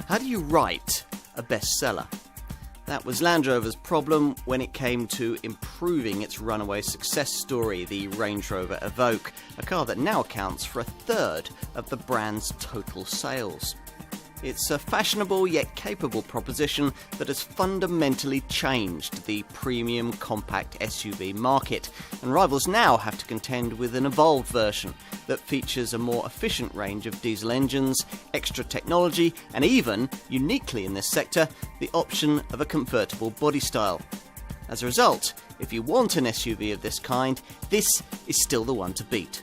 How do you write a bestseller? That was Land Rover's problem when it came to improving its runaway success story, the Range Rover Evoque, a car that now accounts for a third of the brand's total sales. It's a fashionable yet capable proposition that has fundamentally changed the premium compact SUV market, and rivals now have to contend with an evolved version that features a more efficient range of diesel engines, extra technology, and even, uniquely in this sector, the option of a convertible body style. As a result, if you want an SUV of this kind, this is still the one to beat.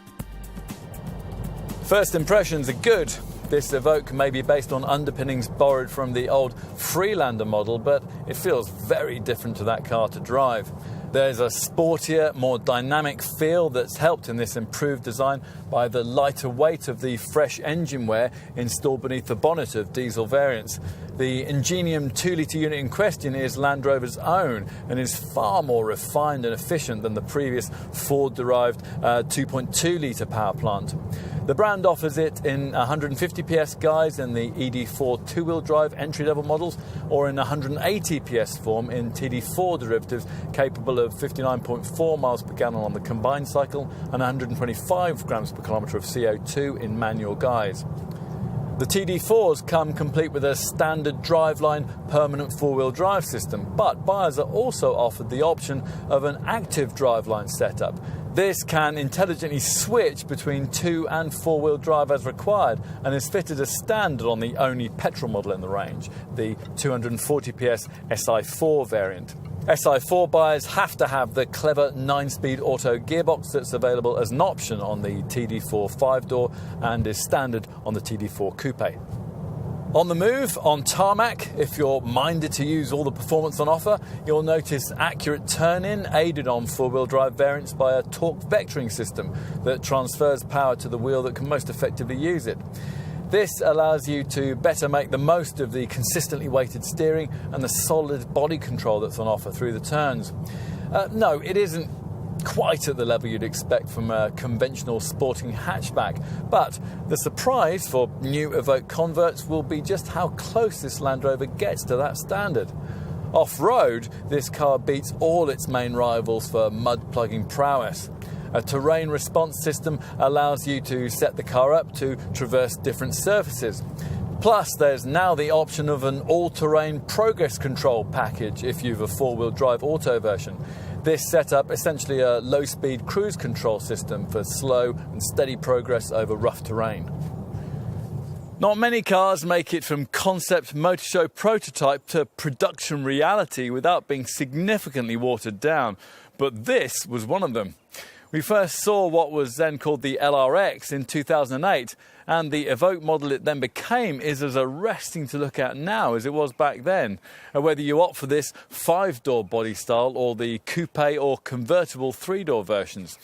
First impressions are good. This Evoque may be based on underpinnings borrowed from the old Freelander model, but it feels very different to that car to drive. There's a sportier, more dynamic feel that's helped in this improved design by the lighter weight of the fresh engine wear installed beneath the bonnet of diesel variants. The Ingenium 2-litre unit in question is Land Rover's own and is far more refined and efficient than the previous Ford-derived 2.2-litre power plant. The brand offers it in 150 PS guise in the ED4 two-wheel drive entry-level models, or in 180 PS form in TD4 derivatives capable of 59.4 miles per gallon on the combined cycle and 125 grams per kilometre of CO2 in manual guise. The TD4s come complete with a standard driveline permanent four-wheel drive system, but buyers are also offered the option of an active driveline setup. This can intelligently switch between two and four-wheel drive as required and is fitted as standard on the only petrol model in the range, the 240 PS SI4 variant. SI4 buyers have to have the clever 9-speed auto gearbox that's available as an option on the TD4 5-door and is standard on the TD4 Coupe. On the move, on tarmac, if you're minded to use all the performance on offer, you'll notice accurate turn-in aided on four-wheel drive variants by a torque vectoring system that transfers power to the wheel that can most effectively use it. This allows you to better make the most of the consistently weighted steering and the solid body control that's on offer through the turns. No, it isn't quite at the level you'd expect from a conventional sporting hatchback, but the surprise for new Evoque converts will be just how close this Land Rover gets to that standard. Off-road, this car beats all its main rivals for mud-plugging prowess. A terrain response system allows you to set the car up to traverse different surfaces. Plus, there's now the option of an all-terrain progress control package if you've a four-wheel drive auto version. This set up essentially a low-speed cruise control system for slow and steady progress over rough terrain. Not many cars make it from concept motor show prototype to production reality without being significantly watered down, but this was one of them. We first saw what was then called the LRX in 2008, and the Evoque model it then became is as arresting to look at now as it was back then. Whether you opt for this 5-door body style or the coupe or convertible 3-door versions.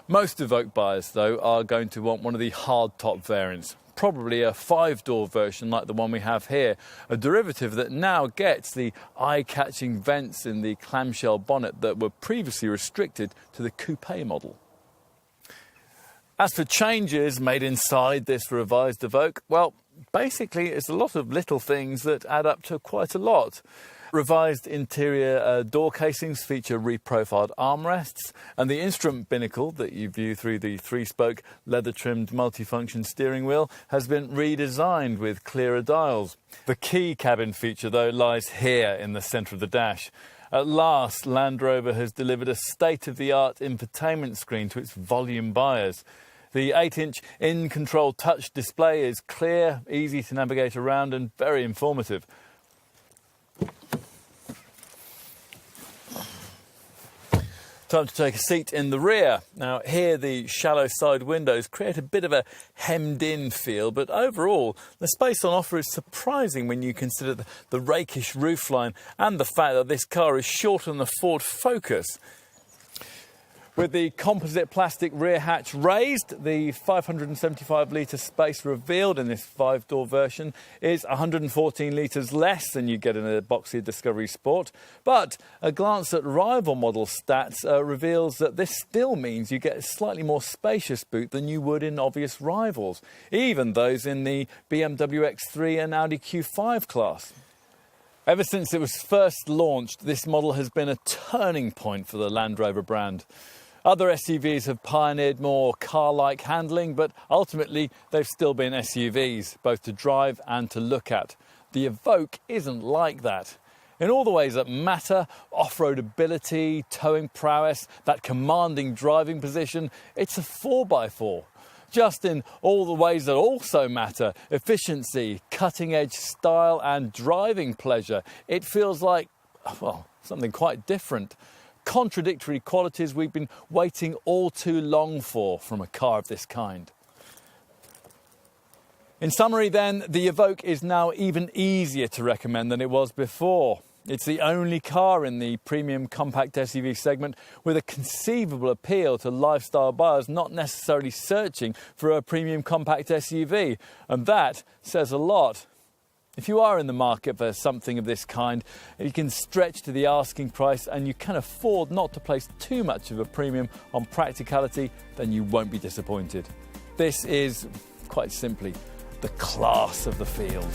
Most Evoque buyers, though, are going to want one of the hardtop variants. Probably a 5-door version like the one we have here, a derivative that now gets the eye-catching vents in the clamshell bonnet that were previously restricted to the coupe model. As for changes made inside this revised Evoque, well, basically it's a lot of little things that add up to quite a lot. Revised interior door casings feature reprofiled armrests, and the instrument binnacle that you view through the 3-spoke leather-trimmed multifunction steering wheel has been redesigned with clearer dials. The key cabin feature, though, lies here in the centre of the dash. At last, Land Rover has delivered a state-of-the-art infotainment screen to its volume buyers. The 8-inch InControl Touch display is clear, easy to navigate around, and very informative. Time to take a seat in the rear. Now, here the shallow side windows create a bit of a hemmed-in feel, but overall, the space on offer is surprising when you consider the rakish roofline and the fact that this car is shorter than the Ford Focus. With the composite plastic rear hatch raised, the 575-litre space revealed in this 5-door version is 114 litres less than you get in a boxy Discovery Sport. But a glance at rival model stats reveals that this still means you get a slightly more spacious boot than you would in obvious rivals, even those in the BMW X3 and Audi Q5 class. Ever since it was first launched, this model has been a turning point for the Land Rover brand. Other SUVs have pioneered more car-like handling, but ultimately they've still been SUVs, both to drive and to look at. The Evoque isn't like that. In all the ways that matter, off-road ability, towing prowess, that commanding driving position, it's a 4x4. Just in all the ways that also matter, efficiency, cutting-edge style and driving pleasure, it feels like, well, something quite different. Contradictory qualities we've been waiting all too long for from a car of this kind. In summary then, the Evoque is now even easier to recommend than it was before. It's the only car in the premium compact SUV segment with a conceivable appeal to lifestyle buyers not necessarily searching for a premium compact SUV, and that says a lot. If you are in the market for something of this kind, you can stretch to the asking price and you can afford not to place too much of a premium on practicality, then you won't be disappointed. This is, quite simply, the class of the field.